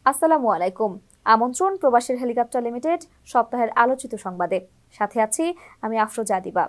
আসসালামু আলাইকুম। আমন্ত্রণ প্রবাসীর হেলিকপ্টার লিমিটেড সপ্তাহের আলোচিত সংবাদে। সাথে আছি আমি আফরোজা দিবা।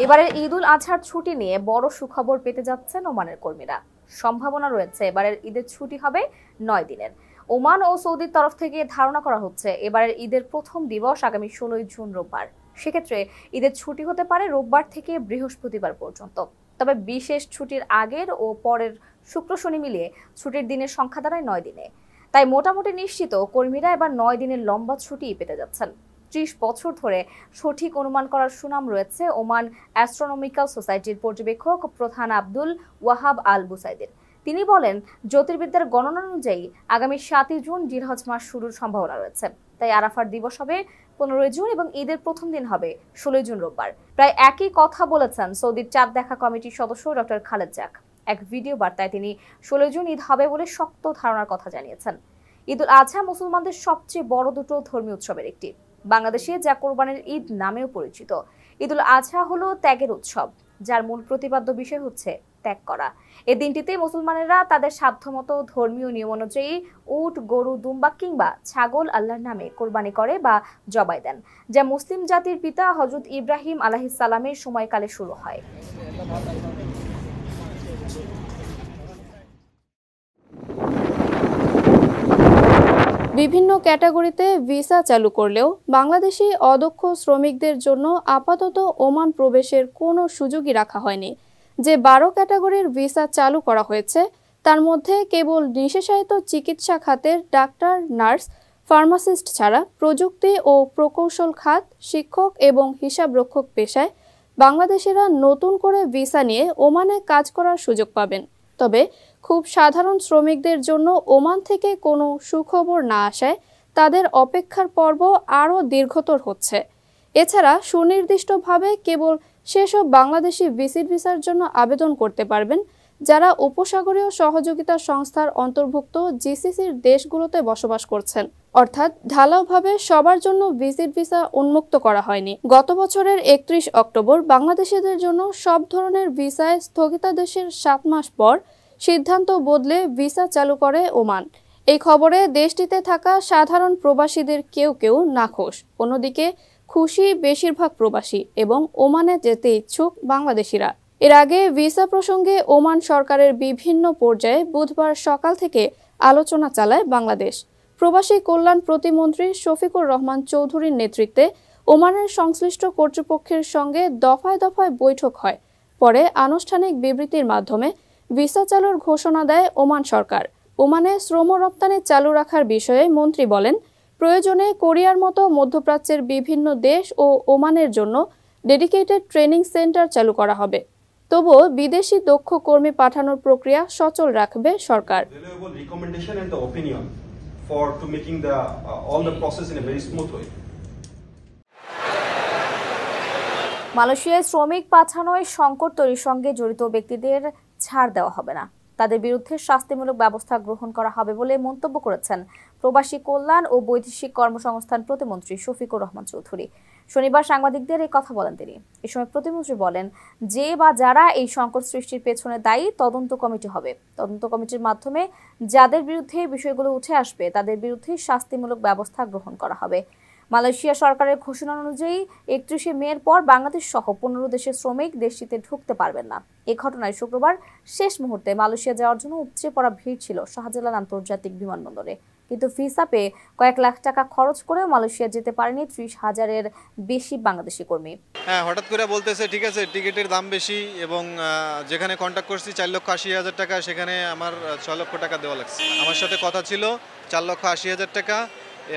এবারের ঈদ উল আজহার ছুটি নিয়ে বড় সুখবর পেতে যাচ্ছেন ওমানের কর্মীরা। সম্ভাবনা রয়েছে এবারের ঈদের ছুটি হবে 9 দিনের। ওমান ও সৌদির তরফ থেকে ধারণা করা হচ্ছে এবারের ঈদের প্রথম দিবস আগামী 16 জুন রোববার। সেক্ষেত্রে ঈদের ছুটি হতে পারে রোববার থেকে বৃহস্পতিবার পর্যন্ত। তবে বিশেষ ছুটির আগের ও পরের শুক্র শনি মিলিয়ে ছুটির দিনের সংখ্যা দাঁড়ায় 9 দিনে। তাই মোটামুটি নিশ্চিত কর্মীরা এবার 9 দিনের লম্বা ছুটি পেতে যাচ্ছেন। 30 বছর ধরে সঠিক অনুমান করার সুনাম রয়েছে ওমান অ্যাস্ট্রোনমিক্যাল সোসাইটির পর্যবেক্ষক প্রধান আব্দুল ওয়াহাব আল বুসাইদের। তিনি বলেন, জ্যোতির্বিদ্যার গণনা অনুযায়ী আগামী 7 জুন জিলহজ মাস শুরুর সম্ভাবনা রয়েছে। তাই আরাফার দিবস হবে 15 জুন এবং ঈদের প্রথম দিন হবে 16 জুন রোববার। প্রায় একই কথা বলেছেন সৌদির চাঁদ দেখা কমিটির সদস্য ডক্টর খালেদ জাক। এক ভিডিও বার্তায় তিনি 16 জুন ঈদ হবে বলে শক্ত ধারণার কথা জানিয়েছেন। ঈদ উল আজহা মুসলমানদের সবচেয়ে বড় দুটো ধর্মীয় উৎসবের একটি। বাংলাদেশে যা কোরবানির ঈদ নামেও পরিচিত, ঈদ উল আজহা হলো ত্যাগের উৎসব, যার মূল প্রতিপাদ্য বিষয় হচ্ছে ত্যাগ করা। এই দিনটিতে মুসলমানেরা তাদের সাধ্যমতো ধর্মীয় নিয়ম অনুযায়ী উট, গরু, দুম্বা কিংবা ছাগল আল্লাহর নামে কোরবানি করে বা জবাই দেন, যা মুসলিম জাতির পিতা হযরত ইব্রাহিম আলাইহিস সালামের সময়কালে শুরু হয়। বিভিন্ন ক্যাটাগরিতে ভিসা চালু করলেও বাংলাদেশি অদক্ষ শ্রমিকদের জন্য আপাতত ওমান প্রবেশের কোনো সুযোগই রাখা হয়নি। যে 12 ক্যাটাগরির ভিসা চালু করা হয়েছে তার মধ্যে কেবল বিশেষায়িত চিকিৎসা খাতের ডাক্তার, নার্স, ফার্মাসিস্ট ছাড়া প্রযুক্তি ও প্রকৌশল খাত, শিক্ষক এবং হিসাবরক্ষক পেশায় বাংলাদেশিরা নতুন করে ভিসা নিয়ে ওমানে কাজ করার সুযোগ পাবেন। তবে খুব সাধারণ শ্রমিকদের জন্য ওমান থেকে কোনো সুখবর না আসায় তাদের অপেক্ষার পর্ব আরও দীর্ঘতর হচ্ছে। এছাড়া সুনির্দিষ্টভাবে কেবল সেসব বাংলাদেশি ভিজিট ভিসার জন্য আবেদন করতে পারবেন যারা উপসাগরীয় সহযোগিতা সংস্থার অন্তর্ভুক্ত জিসিসির দেশগুলোতে বসবাস করছেন। অর্থাৎ ঢালাওভাবে সবার জন্য ভিজিট ভিসা উন্মুক্ত করা হয়নি। গত বছরের 31 অক্টোবর বাংলাদেশিদের জন্য সব ধরনের ভিসায় স্থগিতাদেশের 7 মাস পর সিদ্ধান্ত বদলে ভিসা চালু করে ওমান। এই খবরে দেশটিতে থাকা সাধারণ প্রবাসীদের কেউ কেউ নাখোশ, অন্যদিকে খুশি বেশিরভাগ প্রবাসী এবং ওমানে যেতে ইচ্ছুক বাংলাদেশিরা। এর আগে ভিসা প্রসঙ্গে ওমান সরকারের বিভিন্ন পর্যায়ে বুধবার সকাল থেকে আলোচনা চালায় বাংলাদেশ। প্রবাসী কল্যাণ প্রতিমন্ত্রী শফিকুর রহমান চৌধুরীর নেতৃত্বে ওমানের সংশ্লিষ্ট কর্তৃপক্ষের সঙ্গে দফায় দফায় বৈঠক হয়। পরে আনুষ্ঠানিক বিবৃতির মাধ্যমে ভিসা চালুর ঘোষণা দেয় ওমান সরকার। ওমানে শ্রম রপ্তানি চালু রাখার বিষয়ে মন্ত্রী বলেন, প্রয়োজনে কোরিয়ার মতো মধ্যপ্রাচ্যের বিভিন্ন দেশ ও ওমানের জন্য ডেডিকেটেড ট্রেনিং সেন্টার চালু করা হবে। তবুও বিদেশি দক্ষ কর্মী পাঠানোর প্রক্রিয়া সচল রাখবে সরকার। মালয়েশিয়ায় শ্রমিক পাঠানোয় সংকট তৈরির সঙ্গে জড়িত ব্যক্তিদের ছাড় দেওয়া হবে না, তাদের বিরুদ্ধে শাস্তিমূলক ব্যবস্থা গ্রহণ করা হবে বলে মন্তব্য করেছেন প্রবাসী কল্যাণ ও বৈদেশিক কর্মসংস্থান প্রতিমন্ত্রী শফিকুর রহমান চৌধুরী। শনিবার সাংবাদিকদের এই কথা বলেন তিনি। এ সময় প্রতিমন্ত্রী বলেন, যে বা যারা এই সংকট সৃষ্টির পেছনে দায়ী তদন্ত কমিটি হবে। তদন্ত কমিটির মাধ্যমে যাদের বিরুদ্ধে বিষয়গুলো উঠে আসবে তাদের বিরুদ্ধে শাস্তিমূলক ব্যবস্থা গ্রহণ করা হবে। মালয়েশিয়া সরকারের ঘোষণা অনুযায়ী 31 মের পর বাংলাদেশ সহ 15 দেশের শ্রমিক দেশটিতে ঢুকতে পারবেন না। এই ঘটনায় শুক্রবার শেষ মুহূর্তে মালয়েশিয়া যাওয়ার জন্য উপচে পড়া ভিড় ছিল শাহজালাল আন্তর্জাতিক বিমানবন্দরে। কিন্তু ভিসা পেয়ে কয়েক লাখ টাকা খরচ করেও মালয়েশিয়া যেতে পারেনি 30,000-এর বেশি বাংলাদেশি কর্মী। হ্যাঁ, হঠাৎ করে বলতেছে ঠিক আছে টিকিটের দাম বেশি এবং যেখানে কন্ট্যাক্ট করছি 4,80,000 টাকা, সেখানে আমার 6 লক্ষ টাকা দেওয়া লাগছে। আমার সাথে কথা ছিল 4,80,000 টাকা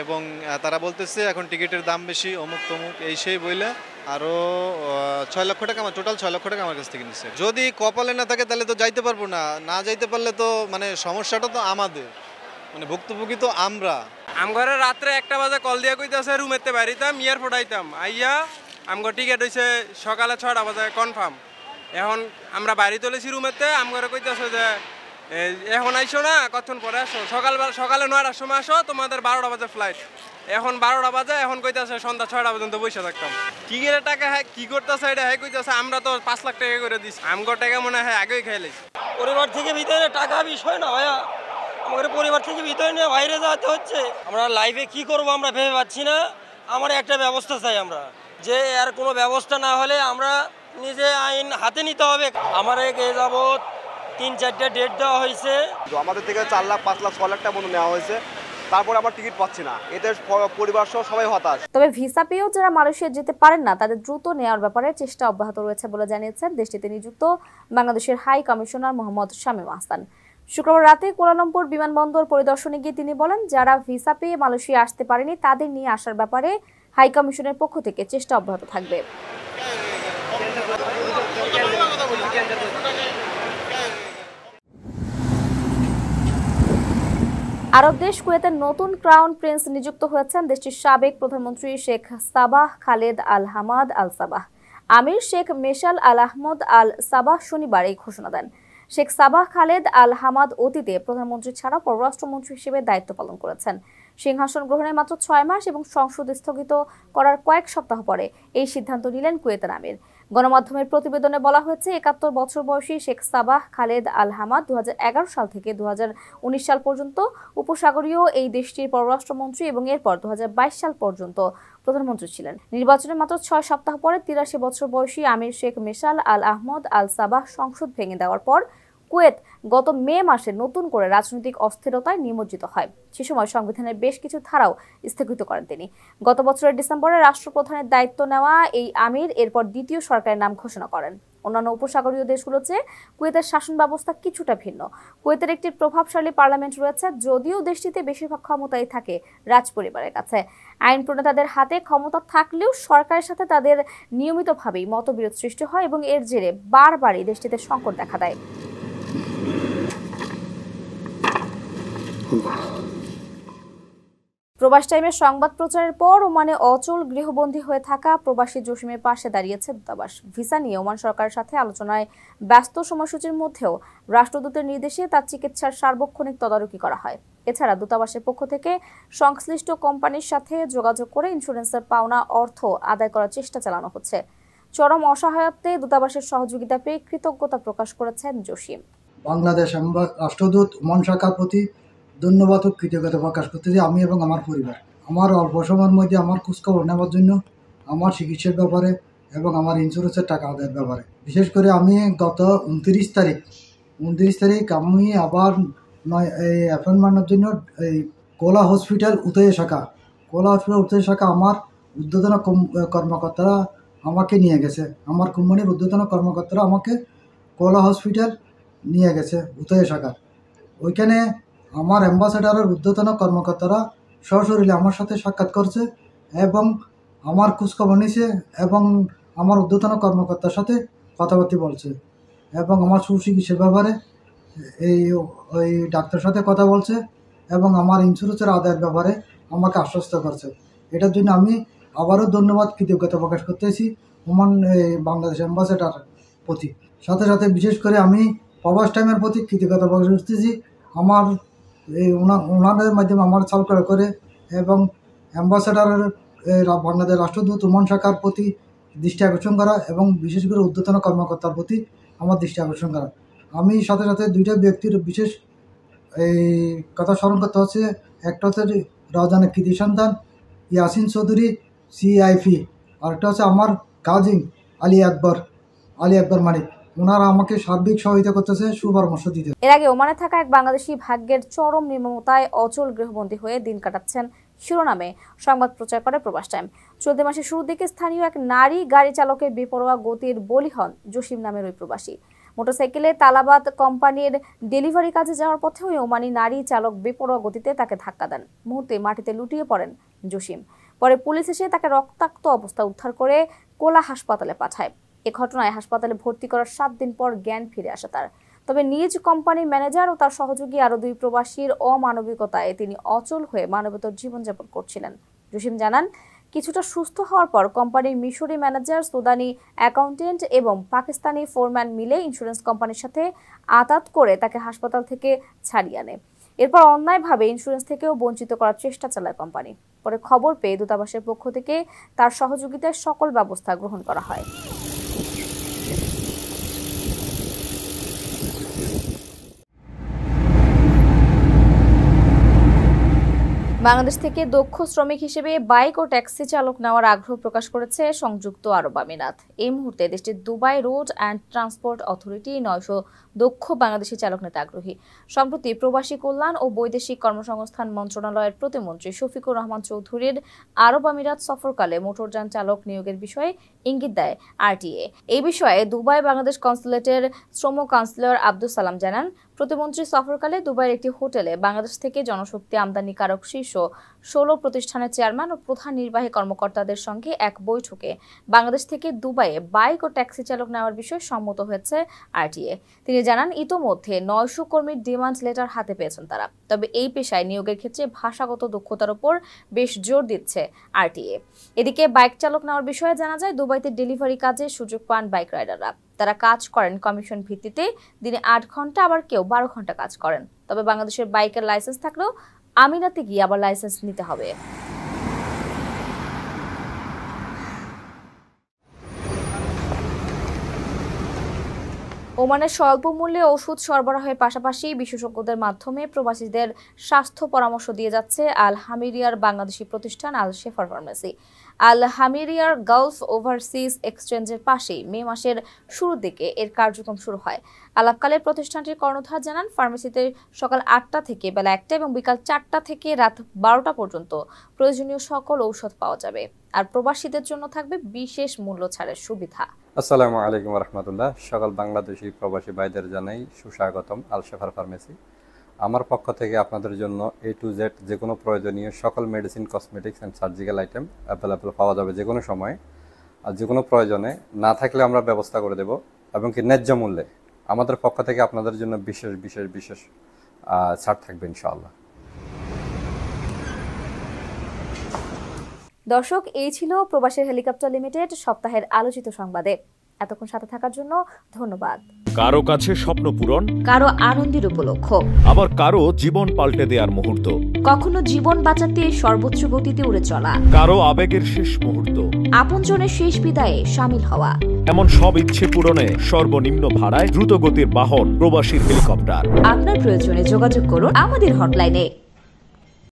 এবং তারা বলতেছে এখন টিকিটের দাম বেশি, অমুক তমুক এই সেই বইলে আরও 6 লক্ষ টাকা, আমার টোটাল 6 লক্ষ টাকা আমার কাছ থেকে নিচ্ছে। যদি কপালে না থাকে তাহলে তো যাইতে পারবো না, না যাইতে পারলে তো মানে সমস্যাটা তো আমাদের, মানে ভুক্তভোগী তো আমরা। আমঘরে রাত্রে 1টা বাজে কল দিয়া কইতাছে রুমেতে বাইরিতাম এয়ারপোর্ট আইতাম, আইয়া আমগো টিকিট হইছে সকালে 6টা বাজে কনফার্ম। এখন আমরা বাইরে চলেছি রুমেতে, আমঘরে কইতাছে যে এখন আইসো না, কতক্ষণ পরে আসো? সকালে 9টার সময় আসো, তোমাদের 12টা বাজে ফ্লাইট। এখন 12টা বাজে, এখন কইতাছে সন্ধ্যা 6টা পর্যন্ত বসে থাকতাম। টিকিটের টাকা হ্যাঁ কি করতেছে এটা হ্যাঁ কইতাছে, আমরা তো 5 লাখ টাকা করে দিচ্ছি। আমগো টাকা মনে হয় আগেই খাইলেছি। পরিবার থেকে ভিতরে টাকা বিষয় না ভাইয়া, আমাদের পরিবার থেকে ভিতরে নিয়ে বাইরে যাওয়াতে হচ্ছে। আমরা লাইফে কি করব আমরা ভেবে পাচ্ছি না। আমার একটা ব্যবস্থা চাই আমরা, যে আর কোনো ব্যবস্থা না হলে আমরা নিজে আইন হাতে নিতে হবে। আমার এ যাবৎ 3-4টা ডেট দেওয়া হয়েছে। আমাদের থেকে 4 লাখ 5 লাখ 6 লাখ টাকা মতো নেওয়া হয়েছে, তারপরে আবার টিকিট পাচ্ছি না। এতে পরিবার সহ সবাই হতাশ। তবে ভিসা পেয়েও যারা মালয়েশিয়া যেতে পারেন না তাদের দ্রুত নেওয়ার ব্যাপারে চেষ্টা অব্যাহত রয়েছে বলে জানিয়েছেন দেশটিতে নিযুক্ত বাংলাদেশের হাই কমিশনার মোহাম্মদ শামীম আহসান। শুক্রবার রাতে কুয়ালালামপুর বিমানবন্দর পরিদর্শনে গিয়ে তিনি বলেন, যারা ভিসা পেয়ে মালয়েশিয়া আসতে পারেনি তাদের নিয়ে আসার ব্যাপারে হাই কমিশনের পক্ষ থেকে চেষ্টা অব্যাহত থাকবে। আরব দেশ কুয়েতের নতুন ক্রাউন প্রিন্স নিযুক্ত হয়েছেন দেশটির সাবেক প্রধানমন্ত্রী Sheikh Sabah Khaled Al Hamad Al Sabah. আমির Sheikh Meshal Al Ahmad Al Sabah শনিবার এই ঘোষণা দেন। Sheikh Sabah Khaled Al Hamad অতীতে প্রধানমন্ত্রী ছাড়া পররাষ্ট্রমন্ত্রী হিসেবে দায়িত্ব পালন করেছেন। সিংহাসন গ্রহণের মাত্র 6 মাস এবং সংসদ স্থগিত করার কয়েক সপ্তাহ পরে এই সিদ্ধান্ত নিলেন কুয়েতের আমির। গণমাধ্যমের প্রতিবেদনে বলা হয়েছে, 71 বছর বয়সী Sheikh Sabah Khaled Al Hamad 2011 সাল থেকে 2019 সাল পর্যন্ত উপসাগরীয় এই দেশটির পররাষ্ট্রমন্ত্রী এবং এরপর 2022 সাল পর্যন্ত প্রধানমন্ত্রী ছিলেন। নির্বাচনের মাত্র 6 সপ্তাহ পরে 83 বছর বয়সী আমির Sheikh Meshal Al Ahmad Al Saba সংসদ ভেঙে দেওয়ার পর কুয়েত গত মে মাসে নতুন করে রাজনৈতিক অস্থিরতায় নিমজ্জিত হয়। সে সময় সংবিধানের বেশ কিছু ধারাও স্থগিত করেন তিনি। গত বছরের ডিসেম্বরে রাষ্ট্রপ্রধানের দায়িত্ব নেওয়া এই আমির এরপর দ্বিতীয় সরকারের নাম ঘোষণা করেন। অন্যান্য উপসাগরীয় দেশগুলোর চেয়ে কুয়েতের শাসন ব্যবস্থা কিছুটা ভিন্ন। কুয়েতের একটি প্রভাবশালী পার্লামেন্ট রয়েছে, যদিও দেশটিতে বেশিরভাগ ক্ষমতাই থাকে রাজপরিবারের কাছে। আইন প্রণেতাদের হাতে ক্ষমতা থাকলেও সরকারের সাথে তাদের নিয়মিতভাবেই মতবিরোধ সৃষ্টি হয় এবং এর জেরে বারবারই দেশটিতে সংকট দেখা দেয়। প্রবাস টাইমের সংবাদ প্রচারের পর ওমানে অচল গৃহবন্দী হয়ে থাকা প্রবাসী জসিমের পাশে দাঁড়িয়েছে দূতাবাস। ভিসা নিয়ে ওমান সরকারের সাথে আলোচনায় ব্যস্ত সময়সূচির মধ্যেও রাষ্ট্রদূতের নির্দেশে তার চিকিৎসার সার্বক্ষণিক তদারকি করা হয়। এছাড়া দূতাবাসের পক্ষ থেকে সংশ্লিষ্ট কোম্পানির সাথে যোগাযোগ করে ইন্স্যুরেন্সের পাওনা অর্থ আদায় করার চেষ্টা চালানো হচ্ছে। চরম অসহায়ত্বে দূতাবাসের সহযোগিতা পেয়ে কৃতজ্ঞতা প্রকাশ করেছেন জসিম। বাংলাদেশ রাষ্ট্রদূত ওমান শাখার প্রতি ধন্যবাদ ও কৃতজ্ঞতা প্রকাশ করতেছি আমি এবং আমার পরিবার। আমার অল্প সময়ের মধ্যে আমার খোঁজখবর নেওয়ার জন্য, আমার চিকিৎসার ব্যাপারে এবং আমার ইন্স্যুরেন্সের টাকা আদায়ের ব্যাপারে। বিশেষ করে আমি গত 29 তারিখ আমি আবার এই অ্যাপয়েন্টমেন্টের জন্য এই কোলা হসপিটাল উদয় শাখা আমার ঊর্ধ্বতন কর্মকর্তারা আমাকে নিয়ে গেছে। আমার কোম্পানির ঊর্ধ্বতন কর্মকর্তারা আমাকে কোলা হসপিটাল নিয়ে গেছে উদয় শাখার। ওইখানে আমার অ্যাম্বাসেডারের ঊর্ধ্বতন কর্মকর্তারা সশরীরে আমার সাথে সাক্ষাৎ করছে এবং আমার খোঁজখবর নিছে এবং আমার ঊর্ধ্বতন কর্মকর্তার সাথে কথাবার্তা বলছে এবং আমার সুচিকিৎসার ব্যাপারে ওই ডাক্তারের সাথে কথা বলছে এবং আমার ইন্স্যুরেন্সের আদায়ের ব্যাপারে আমাকে আশ্বস্ত করছে। এটার জন্য আমি আবারও ধন্যবাদ কৃতজ্ঞতা প্রকাশ করতেছি ওমান বাংলাদেশ অ্যাম্বাসেডারের প্রতি। সাথে সাথে বিশেষ করে আমি প্রবাস টাইমের প্রতি কৃতজ্ঞতা প্রকাশ করতেছি। আমার এই ওনাদের মাধ্যমে আমার চালু করে এবং অ্যাম্বাসেডারের বাংলাদেশ রাষ্ট্রদূত ওমান শাখার প্রতি দৃষ্টি আকর্ষণ করা এবং বিশেষ করে ঊর্ধ্বতন কর্মকর্তার প্রতি আমার দৃষ্টি আকর্ষণ করা। আমি সাথে সাথে দুইটা ব্যক্তির বিশেষ এই কথা স্মরণ করতে হচ্ছে। একটা হচ্ছে রাজধানী কৃতি সন্তান ইয়াসিন চৌধুরী CIP, আরেকটা হচ্ছে আমার কাজিন আলী আকবর মানিক। ওনারা আমাকে সার্বিক সহায়তা করতেছে, সুপরামর্শ দিতে। এর আগে ওমানে থাকা এক বাংলাদেশি ভাগ্যের চরম নির্মমতায় অচল গৃহবন্দী হয়ে দিন কাটাচ্ছেন শিরোনামে সংবাদ প্রচার করে প্রবাস টাইম। চলতি মাসের শুরুর দিকে স্থানীয় এক নারী গাড়ি চালকের বেপরোয়া গতির বলি হন জসিম নামের ওই প্রবাসী। মোটরসাইকেলে তালাবাদ কোম্পানির ডেলিভারি কাজে যাওয়ার পথে ওই ওমানি নারী চালক বেপরোয়া গতিতে তাকে ধাক্কা দেন। মুহূর্তে মাটিতে লুটিয়ে পড়েন জসিম। পরে পুলিশ এসে তাকে রক্তাক্ত অবস্থা উদ্ধার করে কোলা হাসপাতালে পাঠায়। এ ঘটনায় হাসপাতালে ভর্তি করার 7 দিন পর জ্ঞান ফিরে আসে তার। তবে নিজ কোম্পানির ম্যানেজার ও তার সহযোগী আরো 2 প্রবাসীর অমানবিকতায় তিনি অচল হয়ে মানবেতর জীবনযাপন করছিলেন। জসিম জানান, কিছুটা সুস্থ হওয়ার পর কোম্পানির মিশরি ম্যানেজার, সুদানি অ্যাকাউন্টেন্ট এবং পাকিস্তানি ফোরম্যান মিলে ইন্স্যুরেন্স কোম্পানির সাথে আতাত করে তাকে হাসপাতাল থেকে ছাড়িয়ে আনে। এরপর অন্যায়ভাবে ইন্স্যুরেন্স থেকেও বঞ্চিত করার চেষ্টা চালায় কোম্পানি। পরে খবর পেয়ে দূতাবাসের পক্ষ থেকে তার সহযোগিতায় সকল ব্যবস্থা গ্রহণ করা হয়। বাংলাদেশ থেকে দক্ষ শ্রমিক হিসেবে বাইক ও ট্যাক্সি চালক নেওয়ার আগ্রহ প্রকাশ করেছে সংযুক্ত আরব আমিরাত। এই মুহূর্তে দেশটির Dubai road and transport authority 900 দক্ষ বাংলাদেশি চালক নিতে আগ্রহী। সম্প্রতি প্রবাসী কল্যাণ ও বৈদেশিক কর্মসংস্থান মন্ত্রণালয়ের প্রতিমন্ত্রী শফিকুর রহমান চৌধুরীর আরব আমিরাত সফরকালে মোটরযান চালক নিয়োগের বিষয়ে ইঙ্গিত দেয় আরটিএ। এই বিষয়ে দুবাই বাংলাদেশ কনসুলেটের শ্রম কাউন্সিলর আব্দুল সালাম জানান, প্রতিমন্ত্রী সফরকালে দুবাইয়ের একটি হোটেলে বাংলাদেশ থেকে জনশক্তি আমদানিকারক শীর্ষ 16 প্রতিষ্ঠানের চেয়ারম্যান ও প্রধান নির্বাহী কর্মকর্তাদের সঙ্গে এক বৈঠকে বাংলাদেশ থেকে দুবাইয়ে বাইক ও ট্যাক্সি চালক নেওয়ার বিষয়ে সম্মত হয়েছে আরটিএ। তিনি জানান, ইতোমধ্যে 900 কর্মীর ডিমান্ড লেটার হাতে পেয়েছেন তারা। তবে এই পেশায় নিয়োগের ক্ষেত্রে ভাষাগত দক্ষতার উপর বেশ জোর দিচ্ছে আরটিএ। এদিকে বাইক চালক নেওয়ার বিষয়ে জানা যায়, দুবাইতে ডেলিভারি কাজে সুযোগ পান বাইক রাইডাররা। তারা কাজ করেন কমিশন ভিত্তিতে, দিনে 8 ঘন্টা, আবার কেউ 12 ঘন্টা কাজ করেন। তবে বাংলাদেশের বাইকের লাইসেন্স থাকলেও আমিরাতে গিয়ে আবার লাইসেন্স নিতে হবে। ওমানের স্বল্প মূল্যে ওষুধ সরবরাহের পাশাপাশি বিশেষজ্ঞদের মাধ্যমে প্রবাসীদের স্বাস্থ্য পরামর্শ দিয়ে যাচ্ছে আল হামিরিয়ার বাংলাদেশি প্রতিষ্ঠান আল শেফার ফার্মেসি। আল হামিরিয়ার গালফ ওভারসিজ এক্সচেঞ্জের পাশেই মে মাসের শুরুর দিকে এর কার্যক্রম শুরু হয়। আলাপকালে প্রতিষ্ঠানটির কর্ণধার জানান, ফার্মেসিতে সকাল 8টা থেকে বেলা 1টা এবং বিকাল 4টা থেকে রাত 12টা পর্যন্ত প্রয়োজনীয় সকল ঔষধ পাওয়া যাবে। আর প্রবাসীদের জন্য থাকবে বিশেষ মূল্য ছাড়ের সুবিধা। আসসালামু আলাইকুম রহমতুল্লাহ। সকল বাংলাদেশি প্রবাসী ভাইদের জানাই সুস্বাগতম আল শেফার ফার্মেসি। আমার পক্ষ থেকে আপনাদের জন্য A to Z যে কোনো প্রয়োজনীয় সকল medicine, cosmetics and surgical item available পাওয়া যাবে যে কোনো সময়। আর যে কোনো প্রয়োজনে না থাকলে আমরা ব্যবস্থা করে দেব, এবং কি ন্যায্য মূল্যে আমাদের পক্ষ থেকে আপনাদের জন্য বিশেষ বিশেষ বিশেষ ছাড় থাকবে ইনশাআল্লাহ। দর্শক, এই ছিল প্রবাসীর হেলিকপ্টার লিমিটেড সপ্তাহের আলোচিত সংবাদে। এতক্ষণ সাথে থাকার জন্য ধন্যবাদ। কারো কাছে স্বপ্ন পূরণ, কারো আনন্দের উপলক্ষ, আবার কারো জীবন পাল্টে দেওয়ার মুহূর্ত, কখনো জীবন বাঁচাতে সর্বোচ্চ গতিতে উড়ে চলা, কারো আবেগের শেষ মুহূর্ত, আপনজনের শেষ বিদায়ে শামিল হওয়া, এমন সব ইচ্ছে পূরণে সর্বনিম্ন ভাড়ায় দ্রুত গতির বাহন প্রবাসীর হেলিকপ্টার। আপনার প্রয়োজনে যোগাযোগ করুন আমাদের হটলাইনে।